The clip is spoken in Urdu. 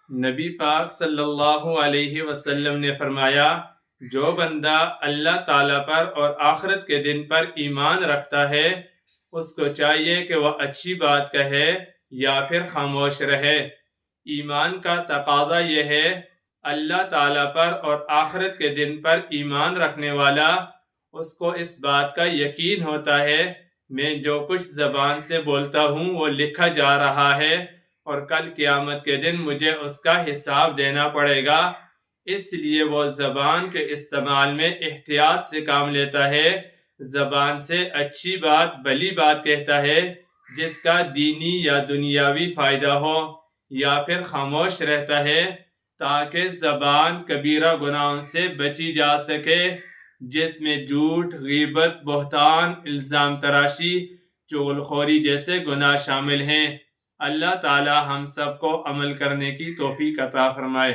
نبی پاک صلی اللہ علیہ وسلم نے فرمایا، جو بندہ اللہ تعالیٰ پر اور آخرت کے دن پر ایمان رکھتا ہے اس کو چاہیے کہ وہ اچھی بات کہے یا پھر خاموش رہے۔ ایمان کا تقاضا یہ ہے، اللہ تعالیٰ پر اور آخرت کے دن پر ایمان رکھنے والا اس کو اس بات کا یقین ہوتا ہے میں جو کچھ زبان سے بولتا ہوں وہ لکھا جا رہا ہے اور کل قیامت کے دن مجھے اس کا حساب دینا پڑے گا، اس لیے وہ زبان کے استعمال میں احتیاط سے کام لیتا ہے، زبان سے اچھی بات بھلی بات کہتا ہے جس کا دینی یا دنیاوی فائدہ ہو، یا پھر خاموش رہتا ہے تاکہ زبان کبیرہ گناہوں سے بچی جا سکے جس میں جھوٹ، غیبت، بہتان، الزام تراشی، چغلخوری جیسے گناہ شامل ہیں۔ اللہ تعالی ہم سب کو عمل کرنے کی توفیق عطا فرمائے۔